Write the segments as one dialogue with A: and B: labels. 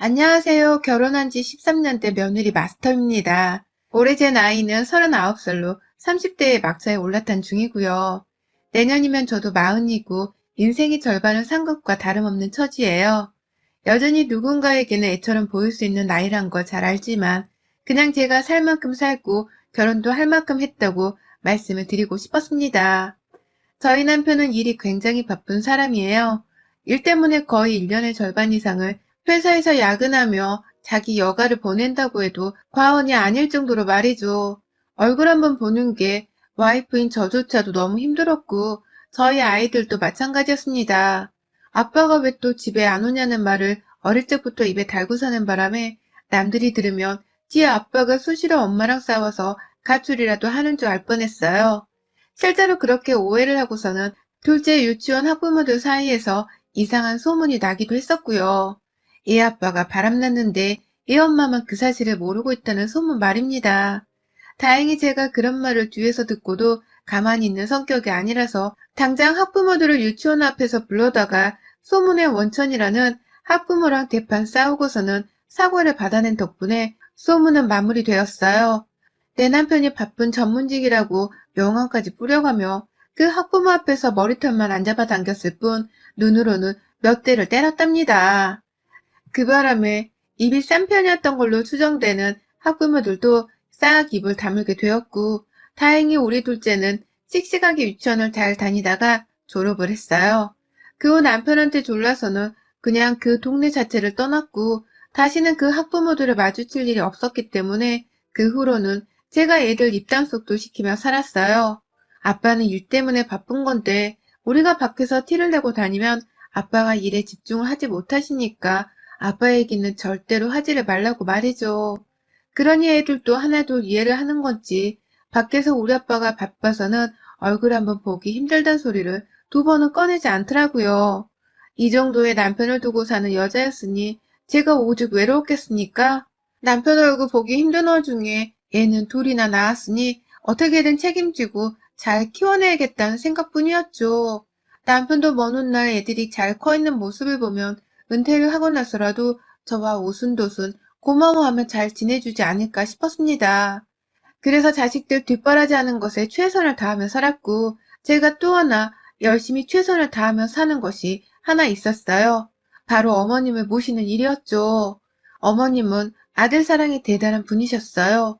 A: 안녕하세요. 결혼한 지 13년대 며느리 마스터입니다. 올해 제 나이는 39살로 30대의 막차에 올라탄 중이고요. 내년이면 저도 40이고 인생의 절반은 산 것과 다름없는 처지예요. 여전히 누군가에게는 애처럼 보일 수 있는 나이란 걸 잘 알지만 그냥 제가 살 만큼 살고 결혼도 할 만큼 했다고 말씀을 드리고 싶었습니다. 저희 남편은 일이 굉장히 바쁜 사람이에요. 일 때문에 거의 1년의 절반 이상을 회사에서 야근하며 자기 여가를 보낸다고 해도 과언이 아닐 정도로 말이죠. 얼굴 한번 보는 게 와이프인 저조차도 너무 힘들었고 저희 아이들도 마찬가지였습니다. 아빠가 왜 또 집에 안 오냐는 말을 어릴 적부터 입에 달고 사는 바람에 남들이 들으면 지 아빠가 수시로 엄마랑 싸워서 가출이라도 하는 줄 알 뻔했어요. 실제로 그렇게 오해를 하고서는 둘째 유치원 학부모들 사이에서 이상한 소문이 나기도 했었고요. 애 아빠가 바람났는데 애 엄마만 그 사실을 모르고 있다는 소문 말입니다. 다행히 제가 그런 말을 뒤에서 듣고도 가만히 있는 성격이 아니라서 당장 학부모들을 유치원 앞에서 불러다가 소문의 원천이라는 학부모랑 대판 싸우고서는 사과를 받아낸 덕분에 소문은 마무리되었어요. 내 남편이 바쁜 전문직이라고 명언까지 뿌려가며 그 학부모 앞에서 머리털만 안 잡아당겼을 뿐 눈으로는 몇 대를 때렸답니다. 그 바람에 입이 싼 편이었던 걸로 추정되는 학부모들도 싹 입을 다물게 되었고 다행히 우리 둘째는 씩씩하게 유치원을 잘 다니다가 졸업을 했어요. 그 후 남편한테 졸라서는 그냥 그 동네 자체를 떠났고 다시는 그 학부모들을 마주칠 일이 없었기 때문에 그 후로는 제가 애들 입단속도 시키며 살았어요. 아빠는 일 때문에 바쁜 건데 우리가 밖에서 티를 내고 다니면 아빠가 일에 집중을 하지 못하시니까 아빠 얘기는 절대로 하지를 말라고 말이죠. 그러니 애들도 하나둘 이해를 하는 건지 밖에서 우리 아빠가 바빠서는 얼굴 한번 보기 힘들단 소리를 2번은 꺼내지 않더라고요. 이 정도의 남편을 두고 사는 여자였으니 제가 오죽 외로웠겠습니까? 남편 얼굴 보기 힘든 와중에 애는 둘이나 낳았으니 어떻게든 책임지고 잘 키워내야겠다는 생각뿐이었죠. 남편도 먼 훗날 애들이 잘 커 있는 모습을 보면 은퇴를 하고 나서라도 저와 오순도순 고마워하며 잘 지내주지 않을까 싶었습니다. 그래서 자식들 뒷바라지하는 것에 최선을 다하며 살았고 제가 또 하나 열심히 최선을 다하며 사는 것이 하나 있었어요. 바로 어머님을 모시는 일이었죠. 어머님은 아들 사랑이 대단한 분이셨어요.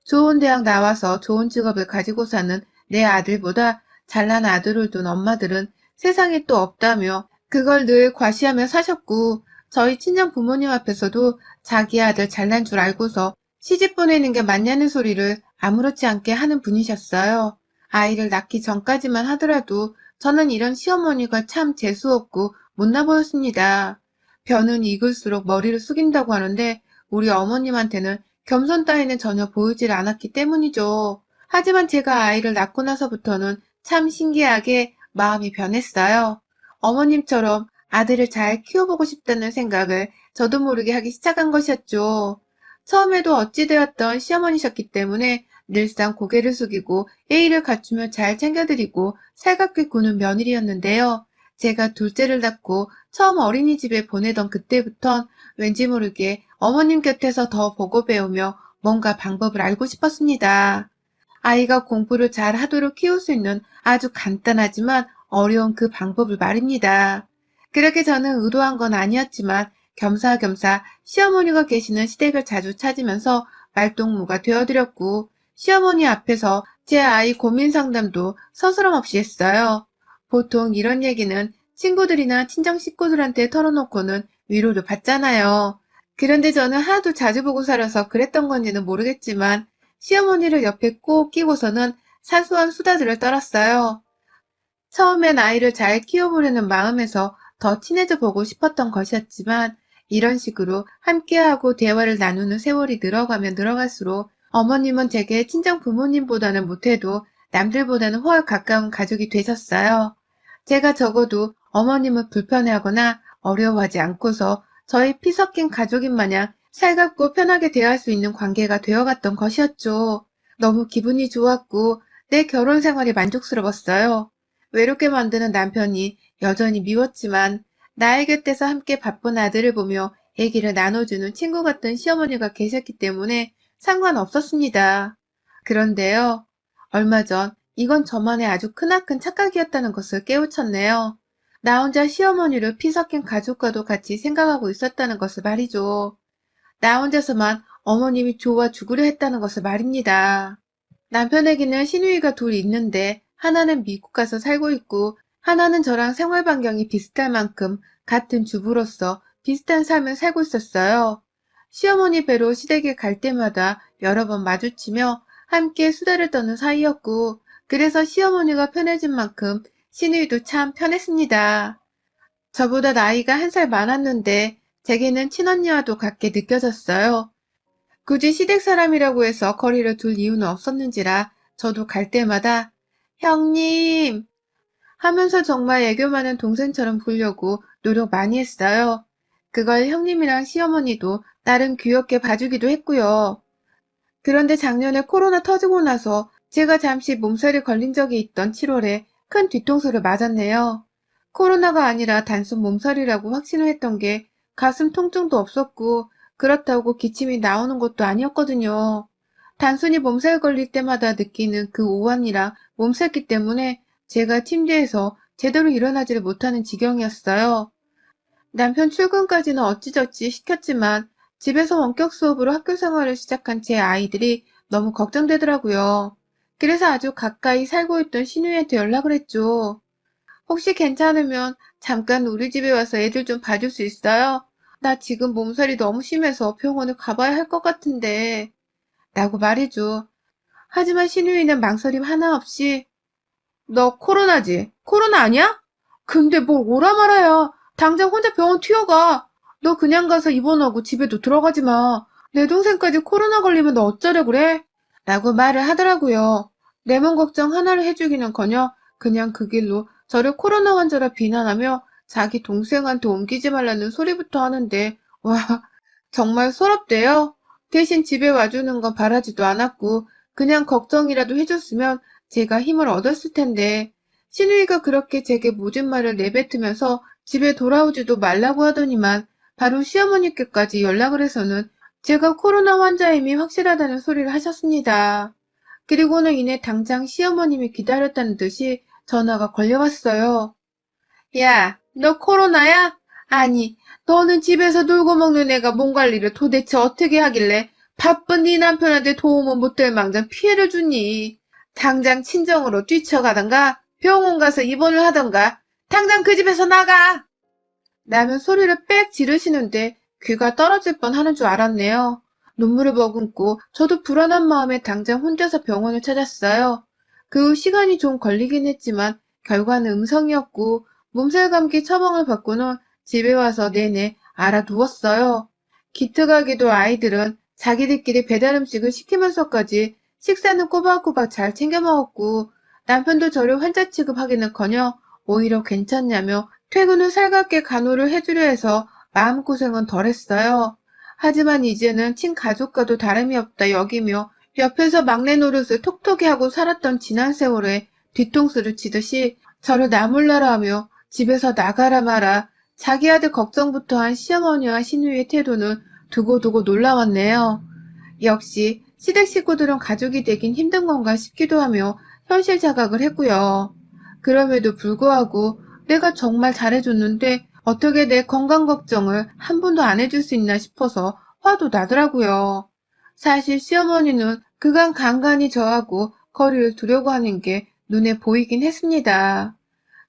A: 좋은 대학 나와서 좋은 직업을 가지고 사는 내 아들보다 잘난 아들을 둔 엄마들은 세상에 또 없다며 그걸 늘 과시하며 사셨고 저희 친정 부모님 앞에서도 자기 아들 잘난 줄 알고서 시집 보내는 게 맞냐는 소리를 아무렇지 않게 하는 분이셨어요. 아이를 낳기 전까지만 하더라도 저는 이런 시어머니가 참 재수없고 못나 보였습니다. 벼는 익을수록 머리를 숙인다고 하는데 우리 어머님한테는 겸손 따위는 전혀 보이질 않았기 때문이죠. 하지만 제가 아이를 낳고 나서부터는 참 신기하게 마음이 변했어요. 어머님처럼 아들을 잘 키워보고 싶다는 생각을 저도 모르게 하기 시작한 것이었죠. 처음에도 어찌되었던 시어머니셨기 때문에 늘상 고개를 숙이고 예의를 갖추며 잘 챙겨드리고 살갑게 구는 며느리였는데요. 제가 둘째를 낳고 처음 어린이집에 보내던 그때부턴 왠지 모르게 어머님 곁에서 더 보고 배우며 뭔가 방법을 알고 싶었습니다. 아이가 공부를 잘 하도록 키울 수 있는 아주 간단하지만 어려운 그 방법을 말입니다. 그렇게 저는 의도한 건 아니었지만 겸사겸사 시어머니가 계시는 시댁을 자주 찾으면서 말동무가 되어드렸고 시어머니 앞에서 제 아이 고민 상담도 서스럼 없이 했어요. 보통 이런 얘기는 친구들이나 친정 식구들한테 털어놓고는 위로를 받잖아요. 그런데 저는 하도 자주 보고 살아서 그랬던 건지는 모르겠지만 시어머니를 옆에 꼭 끼고서는 사소한 수다들을 떨었어요. 처음엔 아이를 잘 키워보려는 마음에서 더 친해져 보고 싶었던 것이었지만 이런 식으로 함께하고 대화를 나누는 세월이 늘어가면 늘어갈수록 어머님은 제게 친정 부모님보다는 못해도 남들보다는 훨 가까운 가족이 되셨어요. 제가 적어도 어머님을 불편해하거나 어려워하지 않고서 저희 피 섞인 가족인 마냥 살갑고 편하게 대할 수 있는 관계가 되어갔던 것이었죠. 너무 기분이 좋았고 내 결혼 생활이 만족스러웠어요. 외롭게 만드는 남편이 여전히 미웠지만 나의 곁에서 함께 바쁜 아들을 보며 얘기를 나눠주는 친구 같은 시어머니가 계셨기 때문에 상관없었습니다. 그런데요, 얼마 전 이건 저만의 아주 크나큰 착각이었다는 것을 깨우쳤네요. 나 혼자 시어머니를 피 섞인 가족과도 같이 생각하고 있었다는 것을 말이죠. 나 혼자서만 어머님이 좋아 죽으려 했다는 것을 말입니다. 남편에게는 시누이가 둘 있는데 하나는 미국 가서 살고 있고 하나는 저랑 생활 반경이 비슷할 만큼 같은 주부로서 비슷한 삶을 살고 있었어요. 시어머니 뵈러 시댁에 갈 때마다 여러 번 마주치며 함께 수다를 떠는 사이였고 그래서 시어머니가 편해진 만큼 시누이도 참 편했습니다. 저보다 나이가 한 살 많았는데 제게는 친언니와도 같게 느껴졌어요. 굳이 시댁 사람이라고 해서 거리를 둘 이유는 없었는지라 저도 갈 때마다 형님 하면서 정말 애교 많은 동생처럼 보려고 노력 많이 했어요. 그걸 형님이랑 시어머니도 나름 귀엽게 봐주기도 했고요. 그런데 작년에 코로나 터지고 나서 제가 잠시 몸살이 걸린 적이 있던 7월에 큰 뒤통수를 맞았네요. 코로나가 아니라 단순 몸살이라고 확신을 했던 게 가슴 통증도 없었고 그렇다고 기침이 나오는 것도 아니었거든요. 단순히 몸살 걸릴 때마다 느끼는 그 오한이랑 몸살기 때문에 제가 침대에서 제대로 일어나지를 못하는 지경이었어요. 남편 출근까지는 어찌저찌 시켰지만 집에서 원격 수업으로 학교 생활을 시작한 제 아이들이 너무 걱정되더라고요. 그래서 아주 가까이 살고 있던 시누이한테 연락을 했죠. 혹시 괜찮으면 잠깐 우리 집에 와서 애들 좀 봐줄 수 있어요? 나 지금 몸살이 너무 심해서 병원을 가봐야 할 것 같은데. 라고 말해줘. 하지만 시누이는 망설임 하나 없이 너 코로나지? 코로나 아니야? 근데 뭘 오라 말아야. 당장 혼자 병원 튀어가. 너 그냥 가서 입원하고 집에도 들어가지 마. 내 동생까지 코로나 걸리면 너 어쩌려 그래? 라고 말을 하더라고요. 내 몸 걱정 하나를 해주기는커녕 그냥 그 길로 저를 코로나 환자라 비난하며 자기 동생한테 옮기지 말라는 소리부터 하는데 와 정말 서럽대요. 대신 집에 와주는 건 바라지도 않았고 그냥 걱정이라도 해줬으면 제가 힘을 얻었을 텐데 시누이가 그렇게 제게 모진 말을 내뱉으면서 집에 돌아오지도 말라고 하더니만 바로 시어머니께까지 연락을 해서는 제가 코로나 환자임이 확실하다는 소리를 하셨습니다. 그리고는 이내 당장 시어머님이 기다렸다는 듯이 전화가 걸려왔어요. 야, 너 코로나야? 아니, 너는 집에서 놀고 먹는 애가 몸 관리를 도대체 어떻게 하길래 바쁜 네 남편한테 도움은 못 될 망정 피해를 주니? 당장 친정으로 뛰쳐가던가 병원 가서 입원을 하던가 당장 그 집에서 나가! 라면 소리를 빽 지르시는데 귀가 떨어질 뻔하는 줄 알았네요. 눈물을 머금고 저도 불안한 마음에 당장 혼자서 병원을 찾았어요. 그 후 시간이 좀 걸리긴 했지만 결과는 음성이었고 몸살 감기 처방을 받고는 집에 와서 내내 알아누웠어요. 기특하게도 아이들은 자기들끼리 배달 음식을 시키면서까지 식사는 꼬박꼬박 잘 챙겨 먹었고 남편도 저를 환자 취급하기는커녕 오히려 괜찮냐며 퇴근 후 살갑게 간호를 해주려 해서 마음고생은 덜했어요. 하지만 이제는 친가족과도 다름이 없다 여기며 옆에서 막내 노릇을 톡톡히 하고 살았던 지난 세월에 뒤통수를 치듯이 저를 나몰라라 하며 집에서 나가라 마라 자기 아들 걱정부터 한 시어머니와 시누이의 태도는 두고두고 놀라웠네요. 역시 시댁 식구들은 가족이 되긴 힘든 건가 싶기도 하며 현실 자각을 했고요. 그럼에도 불구하고 내가 정말 잘해줬는데 어떻게 내 건강 걱정을 한 번도 안 해줄 수 있나 싶어서 화도 나더라고요. 사실 시어머니는 그간 간간히 저하고 거리를 두려고 하는 게 눈에 보이긴 했습니다.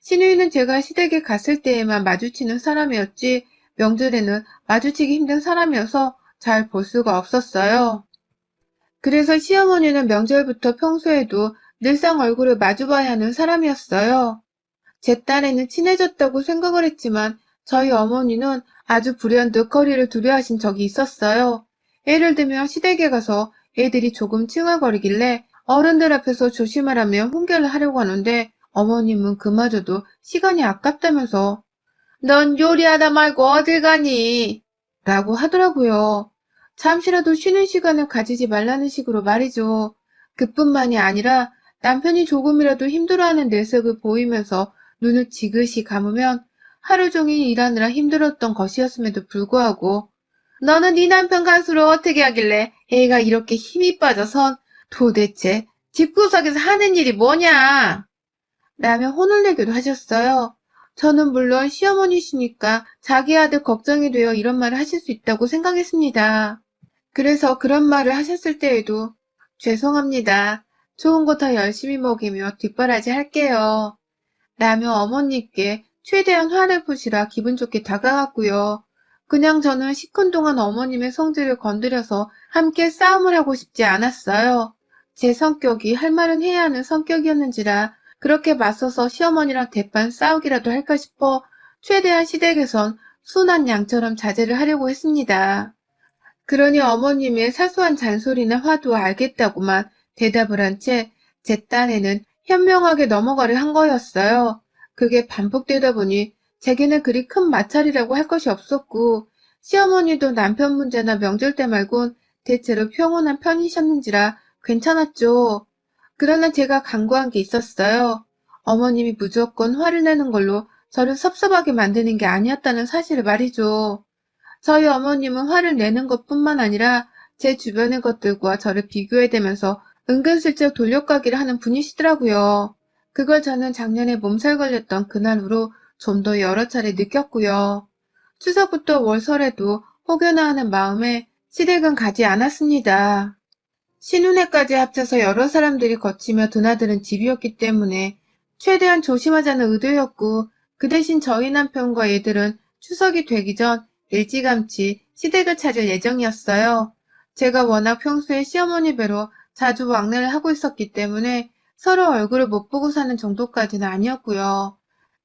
A: 시누이는 제가 시댁에 갔을 때에만 마주치는 사람이었지 명절에는 마주치기 힘든 사람이어서 잘 볼 수가 없었어요. 그래서 시어머니는 명절부터 평소에도 늘상 얼굴을 마주봐야 하는 사람이었어요. 제 딸에는 친해졌다고 생각을 했지만 저희 어머니는 아주 불현듯 거리를 두려워하신 적이 있었어요. 예를 들면 시댁에 가서 애들이 조금 칭얼거리길래 어른들 앞에서 조심하라며 훈계를 하려고 하는데 어머님은 그마저도 시간이 아깝다면서 넌 요리하다 말고 어딜 가니? 라고 하더라고요. 잠시라도 쉬는 시간을 가지지 말라는 식으로 말이죠. 그뿐만이 아니라 남편이 조금이라도 힘들어하는 내색을 보이면서 눈을 지그시 감으면 하루 종일 일하느라 힘들었던 것이었음에도 불구하고 너는 네 남편 간수로 어떻게 하길래 애가 이렇게 힘이 빠져선 도대체 집구석에서 하는 일이 뭐냐? 라며 혼을 내기도 하셨어요. 저는 물론 시어머니시니까 자기 아들 걱정이 되어 이런 말을 하실 수 있다고 생각했습니다. 그래서 그런 말을 하셨을 때에도 죄송합니다. 좋은 거 더 열심히 먹이며 뒷바라지 할게요. 라며 어머니께 최대한 화를 푸시라 기분 좋게 다가갔고요. 그냥 저는 시큰둥한 어머님의 성질을 건드려서 함께 싸움을 하고 싶지 않았어요. 제 성격이 할 말은 해야 하는 성격이었는지라 그렇게 맞서서 시어머니랑 대판 싸우기라도 할까 싶어 최대한 시댁에선 순한 양처럼 자제를 하려고 했습니다. 그러니 어머님의 사소한 잔소리나 화도 알겠다고만 대답을 한 채 제 딴에는 현명하게 넘어가려 한 거였어요. 그게 반복되다 보니 제게는 그리 큰 마찰이라고 할 것이 없었고 시어머니도 남편 문제나 명절 때 말곤 대체로 평온한 편이셨는지라 괜찮았죠. 그러나 제가 간과한 게 있었어요. 어머님이 무조건 화를 내는 걸로 저를 섭섭하게 만드는 게 아니었다는 사실을 말이죠. 저희 어머님은 화를 내는 것뿐만 아니라 제 주변의 것들과 저를 비교해대면서 은근슬쩍 돌려가기를 하는 분이시더라고요. 그걸 저는 작년에 몸살 걸렸던 그날로 좀 더 여러 차례 느꼈고요. 추석부터 월설에도 혹여나 하는 마음에 시댁은 가지 않았습니다. 신혼회까지 합쳐서 여러 사람들이 거치며 드나드는 집이었기 때문에 최대한 조심하자는 의도였고 그 대신 저희 남편과 애들은 추석이 되기 전 일찌감치 시댁을 찾을 예정이었어요. 제가 워낙 평소에 시어머니 뵈러 자주 왕래를 하고 있었기 때문에 서로 얼굴을 못 보고 사는 정도까지는 아니었고요.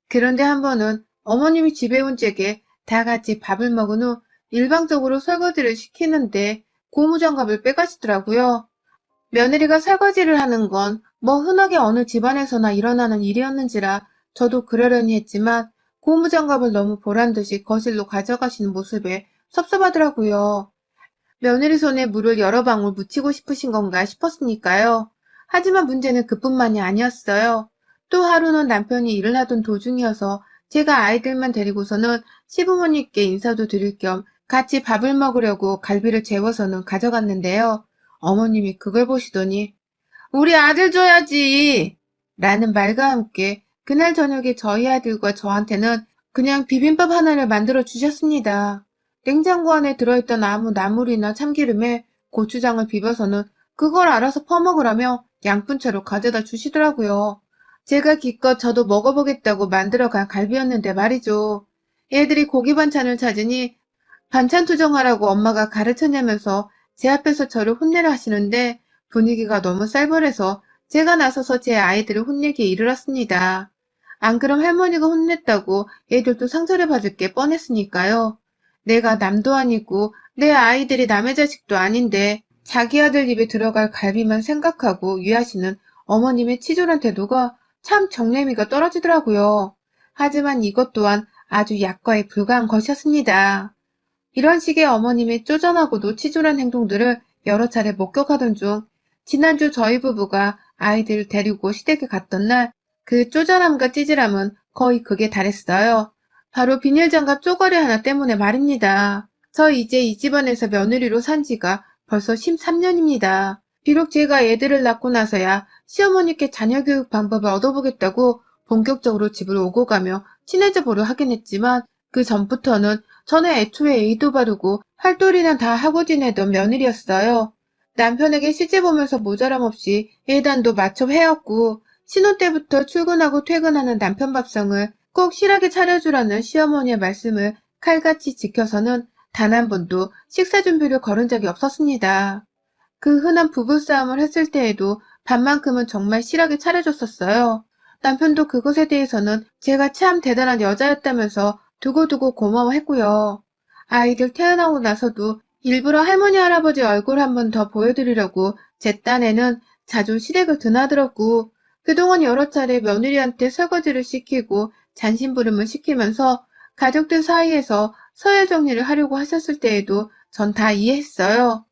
A: 그런데 한 번은 어머님이 집에 온 제게 다 같이 밥을 먹은 후 일방적으로 설거지를 시키는데 고무장갑을 빼가시더라고요. 며느리가 설거지를 하는 건 뭐 흔하게 어느 집안에서나 일어나는 일이었는지라 저도 그러려니 했지만 고무장갑을 너무 보란듯이 거실로 가져가시는 모습에 섭섭하더라고요. 며느리 손에 물을 여러 방울 묻히고 싶으신 건가 싶었으니까요. 하지만 문제는 그뿐만이 아니었어요. 또 하루는 남편이 일을 하던 도중이어서 제가 아이들만 데리고서는 시부모님께 인사도 드릴 겸 같이 밥을 먹으려고 갈비를 재워서는 가져갔는데요. 어머님이 그걸 보시더니 우리 아들 줘야지 라는 말과 함께 그날 저녁에 저희 아들과 저한테는 그냥 비빔밥 하나를 만들어 주셨습니다. 냉장고 안에 들어있던 아무 나물이나 참기름에 고추장을 비벼서는 그걸 알아서 퍼먹으라며 양푼채로 가져다 주시더라고요. 제가 기껏 저도 먹어보겠다고 만들어간 갈비였는데 말이죠. 애들이 고기 반찬을 찾으니 반찬 투정하라고 엄마가 가르쳤냐면서 제 앞에서 저를 혼내려 하시는데 분위기가 너무 쌀벌해서 제가 나서서 제 아이들을 혼내기에 이르렀습니다. 안 그럼 할머니가 혼냈다고 애들도 상처를 받을 게 뻔했으니까요. 내가 남도 아니고 내 아이들이 남의 자식도 아닌데 자기 아들 입에 들어갈 갈비만 생각하고 위하시는 어머님의 치졸한 태도가 참 정내미가 떨어지더라고요. 하지만 이것 또한 아주 약과에 불과한 것이었습니다. 이런 식의 어머님의 쪼잔하고도 치졸한 행동들을 여러 차례 목격하던 중 지난주 저희 부부가 아이들을 데리고 시댁에 갔던 날 그 쪼잔함과 찌질함은 거의 극에 달했어요. 바로 비닐장갑 쪼가리 하나 때문에 말입니다. 저 이제 이 집안에서 며느리로 산 지가 벌써 13년입니다. 비록 제가 애들을 낳고 나서야 시어머니께 자녀 교육 방법을 얻어보겠다고 본격적으로 집을 오고 가며 친해져 보려 하긴 했지만 그 전부터는 저는 애초에 예의도 바르고 활동이나 다 하고 지내던 며느리였어요. 남편에게 시집오면서 모자람 없이 예단도 맞춰 해왔고 신혼 때부터 출근하고 퇴근하는 남편 밥상을 꼭 실하게 차려주라는 시어머니의 말씀을 칼같이 지켜서는 단 한 번도 식사 준비를 거른 적이 없었습니다. 그 흔한 부부싸움을 했을 때에도 밥만큼은 정말 실하게 차려줬었어요. 남편도 그것에 대해서는 제가 참 대단한 여자였다면서 두고두고 고마워했고요. 아이들 태어나고 나서도 일부러 할머니 할아버지 얼굴 한 번 더 보여드리려고 제 딴에는 자주 시댁을 드나들었고 그동안 여러 차례 며느리한테 설거지를 시키고 잔심부름을 시키면서 가족들 사이에서 서열 정리를 하려고 하셨을 때에도 전 다 이해했어요.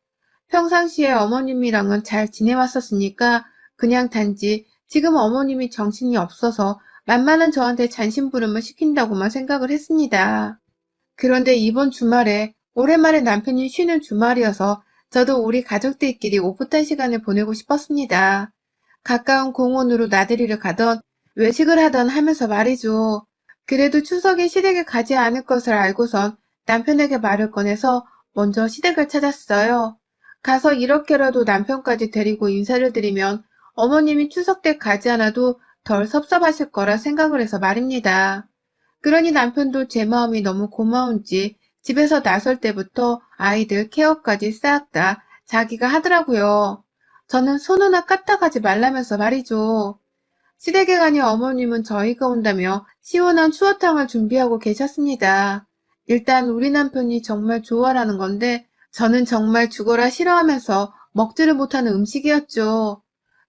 A: 평상시에 어머님이랑은 잘 지내왔었으니까 그냥 단지 지금 어머님이 정신이 없어서 만만한 저한테 잔심부름을 시킨다고만 생각을 했습니다. 그런데 이번 주말에 오랜만에 남편이 쉬는 주말이어서 저도 우리 가족들끼리 오붓한 시간을 보내고 싶었습니다. 가까운 공원으로 나들이를 가던 외식을 하던 하면서 말이죠. 그래도 추석에 시댁에 가지 않을 것을 알고선 남편에게 말을 꺼내서 먼저 시댁을 찾았어요. 가서 이렇게라도 남편까지 데리고 인사를 드리면 어머님이 추석 때 가지 않아도 덜 섭섭하실 거라 생각을 해서 말입니다. 그러니 남편도 제 마음이 너무 고마운지 집에서 나설 때부터 아이들 케어까지 싹 다 자기가 하더라고요. 저는 손 하나 까딱하지 말라면서 말이죠. 시댁에 가니 어머님은 저희가 온다며 시원한 추어탕을 준비하고 계셨습니다. 일단 우리 남편이 정말 좋아라는 건데 저는 정말 죽어라 싫어하면서 먹지를 못하는 음식이었죠.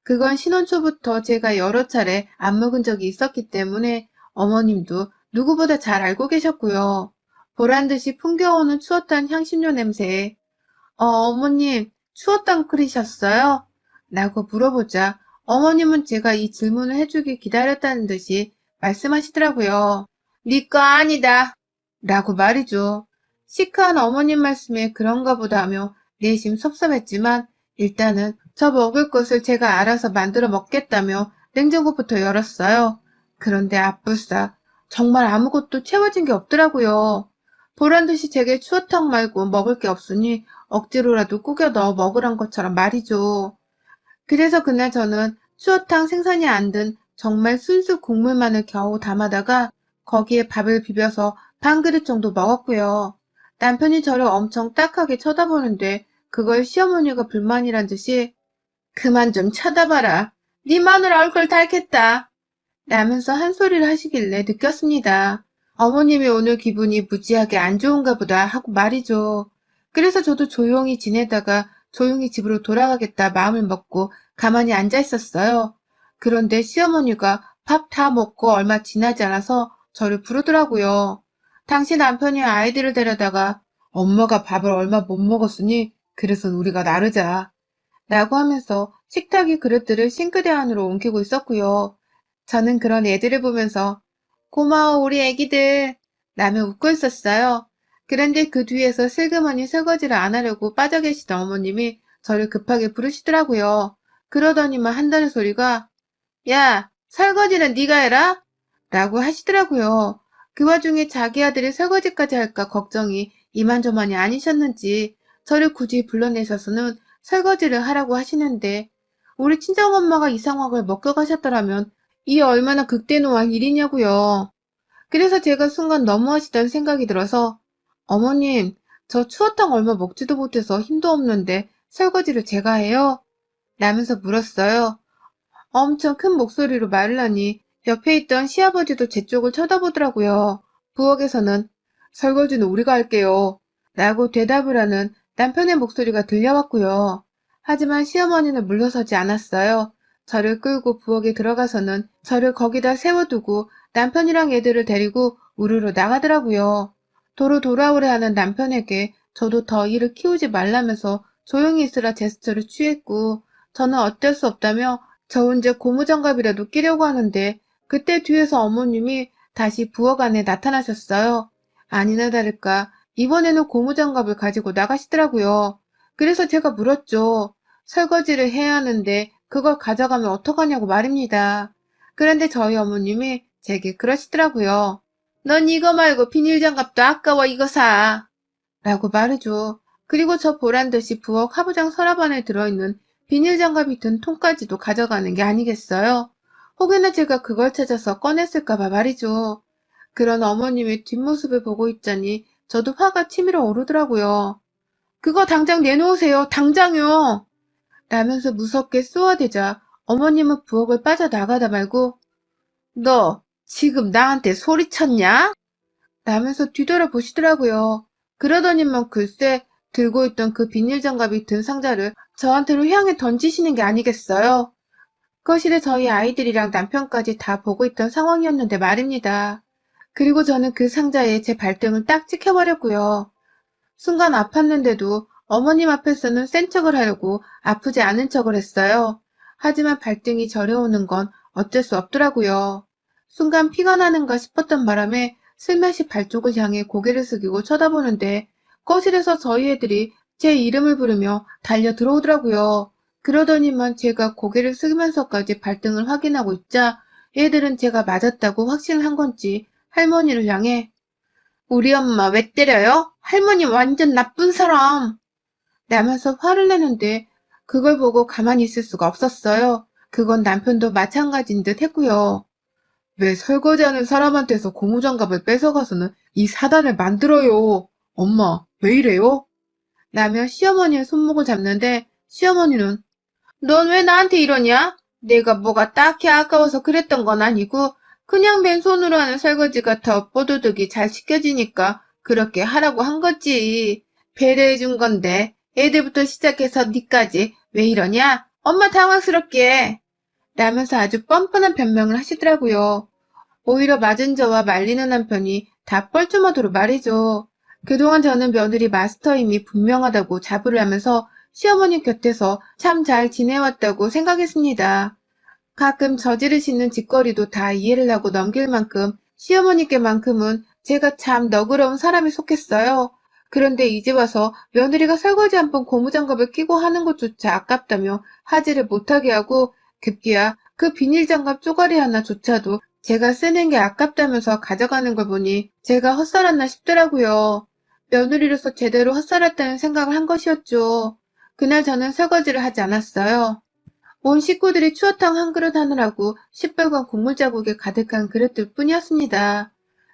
A: 그건 신혼 초부터 제가 여러 차례 안 먹은 적이 있었기 때문에 어머님도 누구보다 잘 알고 계셨고요. 보란듯이 풍겨오는 추어탕 향신료 냄새에 어머님 추어탕 끓이셨어요? 라고 물어보자 어머님은 제가 이 질문을 해주길 기다렸다는 듯이 말씀하시더라고요. 네 거 아니다. 라고 말이죠. 시크한 어머님 말씀에 그런가 보다 하며 내심 섭섭했지만 일단은 저 먹을 것을 제가 알아서 만들어 먹겠다며 냉장고부터 열었어요. 그런데 아뿔싸 정말 아무것도 채워진 게 없더라고요. 보란듯이 제게 추어탕 말고 먹을 게 없으니 억지로라도 꾸겨 넣어 먹으란 것처럼 말이죠. 그래서 그날 저는 추어탕 생선이 안 든 정말 순수 국물만을 겨우 담아다가 거기에 밥을 비벼서 반 그릇 정도 먹었고요. 남편이 저를 엄청 딱하게 쳐다보는데 그걸 시어머니가 불만이란 듯이 그만 좀 쳐다봐라. 네 마누라 얼굴 닳겠다. 라면서 한 소리를 하시길래 느꼈습니다. 어머님이 오늘 기분이 무지하게 안 좋은가 보다 하고 말이죠. 그래서 저도 조용히 지내다가 조용히 집으로 돌아가겠다 마음을 먹고 가만히 앉아 있었어요. 그런데 시어머니가 밥 다 먹고 얼마 지나지 않아서 저를 부르더라고요. 당시 남편이 아이들을 데려다가 엄마가 밥을 얼마 못 먹었으니 그래서 우리가 나르자. 라고 하면서 식탁의 그릇들을 싱크대 안으로 옮기고 있었고요. 저는 그런 애들을 보면서 고마워 우리 애기들 라며 웃고 있었어요. 그런데 그 뒤에서 슬그머니 설거지를 안 하려고 빠져 계시던 어머님이 저를 급하게 부르시더라고요. 그러더니만 한다는 소리가 야 설거지는 네가 해라 라고 하시더라고요. 그 와중에 자기 아들이 설거지까지 할까 걱정이 이만저만이 아니셨는지 저를 굳이 불러내셔서는 설거지를 하라고 하시는데 우리 친정엄마가 이 상황을 먹겨가셨더라면 이 얼마나 극대노할 일이냐고요. 그래서 제가 순간 너무하시다는 생각이 들어서 어머님 저 추어탕 얼마 먹지도 못해서 힘도 없는데 설거지를 제가 해요? 라면서 물었어요. 엄청 큰 목소리로 말을 하니 옆에 있던 시아버지도 제 쪽을 쳐다보더라고요. 부엌에서는 설거지는 우리가 할게요. 라고 대답을 하는 남편의 목소리가 들려왔고요. 하지만 시어머니는 물러서지 않았어요. 저를 끌고 부엌에 들어가서는 저를 거기다 세워두고 남편이랑 애들을 데리고 우르르 나가더라고요. 도로 돌아오려 하는 남편에게 저도 더 일을 키우지 말라면서 조용히 있으라 제스처를 취했고 저는 어쩔 수 없다며 저 혼자 고무장갑이라도 끼려고 하는데 그때 뒤에서 어머님이 다시 부엌 안에 나타나셨어요. 아니나 다를까 이번에는 고무장갑을 가지고 나가시더라고요. 그래서 제가 물었죠. 설거지를 해야 하는데 그걸 가져가면 어떡하냐고 말입니다. 그런데 저희 어머님이 제게 그러시더라고요. 넌 이거 말고 비닐장갑도 아까워 이거 사. 라고 말해줘. 그리고 저 보란듯이 부엌 하부장 서랍 안에 들어있는 비닐장갑이 든 통까지도 가져가는 게 아니겠어요? 혹여나 제가 그걸 찾아서 꺼냈을까봐 말이죠. 그런 어머님의 뒷모습을 보고 있자니 저도 화가 치밀어 오르더라고요. 그거 당장 내놓으세요. 당장요. 라면서 무섭게 쏘아대자 어머님은 부엌을 빠져나가다 말고 너 지금 나한테 소리쳤냐? 라면서 뒤돌아보시더라고요. 그러더니만 글쎄 들고 있던 그 비닐장갑이 든 상자를 저한테로 향해 던지시는 게 아니겠어요? 거실에 저희 아이들이랑 남편까지 다 보고 있던 상황이었는데 말입니다. 그리고 저는 그 상자에 제 발등을 딱 찍혀버렸고요. 순간 아팠는데도 어머님 앞에서는 센 척을 하려고 아프지 않은 척을 했어요. 하지만 발등이 저려오는 건 어쩔 수 없더라고요. 순간 피가 나는가 싶었던 바람에 슬며시 발 쪽을 향해 고개를 숙이고 쳐다보는데 거실에서 저희 애들이 제 이름을 부르며 달려 들어오더라고요. 그러더니만 제가 고개를 숙이면서까지 발등을 확인하고 있자 애들은 제가 맞았다고 확신을 한 건지 할머니를 향해 우리 엄마 왜 때려요? 할머니 완전 나쁜 사람! 라면서 화를 내는데 그걸 보고 가만히 있을 수가 없었어요. 그건 남편도 마찬가지인 듯 했고요. 왜 설거지하는 사람한테서 고무장갑을 뺏어가서는 이 사단을 만들어요? 엄마, 왜 이래요? 라며 시어머니의 손목을 잡는데 시어머니는 넌 왜 나한테 이러냐? 내가 뭐가 딱히 아까워서 그랬던 건 아니고 그냥 맨손으로 하는 설거지가 더 뽀드득이 잘 씻겨지니까 그렇게 하라고 한 거지. 배려해준 건데 애들부터 시작해서 니까지 왜 이러냐? 엄마 당황스럽게 라면서 아주 뻔뻔한 변명을 하시더라고요. 오히려 맞은 저와 말리는 남편이 다 뻘쭘하도록 말이죠. 그동안 저는 며느리 마스터임이 분명하다고 자부를 하면서 시어머니 곁에서 참 잘 지내왔다고 생각했습니다. 가끔 저지르시는 짓거리도 다 이해를 하고 넘길 만큼 시어머니께만큼은 제가 참 너그러운 사람이 속했어요. 그런데 이제 와서 며느리가 설거지 한 번 고무장갑을 끼고 하는 것조차 아깝다며 하지를 못하게 하고 급기야 그 비닐장갑 쪼가리 하나조차도 제가 쓰는 게 아깝다면서 가져가는 걸 보니 제가 헛살았나 싶더라고요. 며느리로서 제대로 헛살았다는 생각을 한 것이었죠. 그날 저는 설거지를 하지 않았어요. 온 식구들이 추어탕 한 그릇 하느라고 시뻘건 국물 자국에 가득한 그릇들 뿐이었습니다.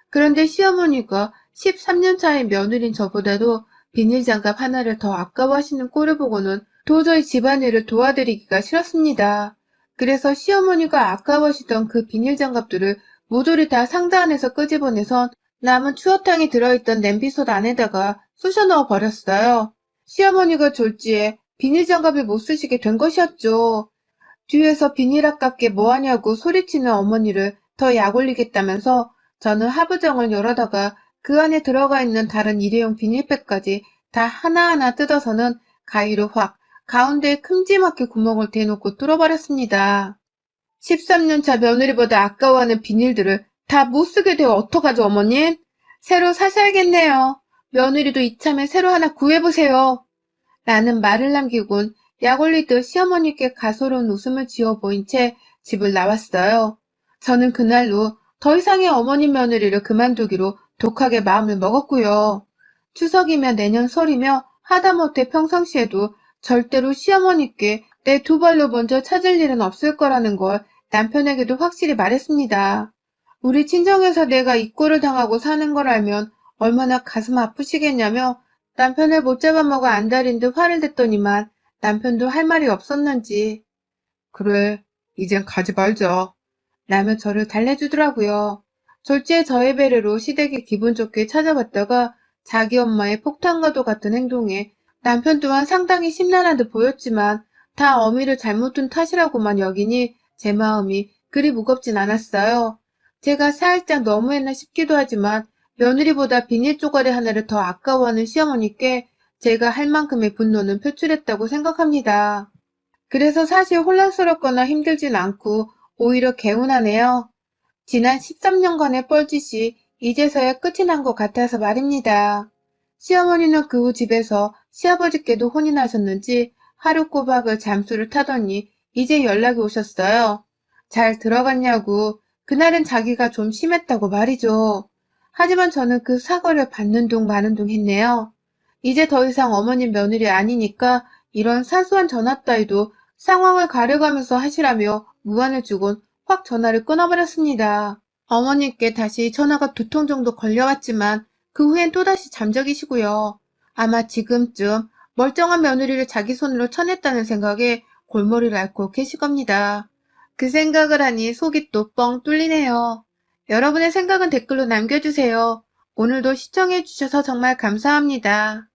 A: 그런데 시어머니가 13년 차의 며느린 저보다도 비닐장갑 하나를 더 아까워하시는 꼴을 보고는 도저히 집안일을 도와드리기가 싫었습니다. 그래서 시어머니가 아까워하시던 그 비닐장갑들을 모조리 다 상자 안에서 끄집어내서 남은 추어탕이 들어있던 냄비솥 안에다가 쑤셔 넣어 버렸어요. 시어머니가 졸지에 비닐장갑을 못 쓰시게 된 것이었죠. 뒤에서 비닐 아깝게 뭐하냐고 소리치는 어머니를 더 약올리겠다면서 저는 하부정을 열어다가 그 안에 들어가 있는 다른 일회용 비닐팩까지 다 하나하나 뜯어서는 가위로 확 가운데에 큼지막히 구멍을 대놓고 뚫어버렸습니다. 13년 차 며느리보다 아까워하는 비닐들을 다 못쓰게 되어 어떡하죠, 어머님? 새로 사셔야겠네요. 며느리도 이참에 새로 하나 구해보세요. 라는 말을 남기곤 약 올리듯 시어머니께 가소로운 웃음을 지어 보인 채 집을 나왔어요. 저는 그날로 더 이상의 어머니 며느리를 그만두기로 독하게 마음을 먹었고요. 추석이며 내년 설이며 하다못해 평상시에도 절대로 시어머니께 내 두 발로 먼저 찾을 일은 없을 거라는 걸 남편에게도 확실히 말했습니다. 우리 친정에서 내가 이 꼴을 당하고 사는 걸 알면 얼마나 가슴 아프시겠냐며 남편을 못 잡아먹어 안달인 듯 화를 댔더니만 남편도 할 말이 없었는지 그래, 이젠 가지 말자 라며 저를 달래주더라고요. 졸지에 저의 배려로 시댁에 기분 좋게 찾아갔다가 자기 엄마의 폭탄과도 같은 행동에 남편 또한 상당히 심란한 듯 보였지만 다 어미를 잘못 둔 탓이라고만 여기니 제 마음이 그리 무겁진 않았어요. 제가 살짝 너무했나 싶기도 하지만 며느리보다 비닐 쪼가리 하나를 더 아까워하는 시어머니께 제가 할 만큼의 분노는 표출했다고 생각합니다. 그래서 사실 혼란스럽거나 힘들진 않고 오히려 개운하네요. 지난 13년간의 뻘짓이 이제서야 끝이 난 것 같아서 말입니다. 시어머니는 그 후 집에서 시아버지께도 혼이 나셨는지 하루 꼬박을 잠수를 타더니 이제 연락이 오셨어요. 잘 들어갔냐고. 그날은 자기가 좀 심했다고 말이죠. 하지만 저는 그 사과를 받는 둥 마는 둥 했네요. 이제 더 이상 어머니 며느리 아니니까 이런 사소한 전화 따위도 상황을 가려가면서 하시라며 무안을 주곤 확 전화를 끊어버렸습니다. 어머니께 다시 전화가 2통 정도 걸려왔지만 그 후엔 또다시 잠적이시고요. 아마 지금쯤 멀쩡한 며느리를 자기 손으로 쳐냈다는 생각에 골머리를 앓고 계실 겁니다. 그 생각을 하니 속이 또 뻥 뚫리네요. 여러분의 생각은 댓글로 남겨주세요. 오늘도 시청해주셔서 정말 감사합니다.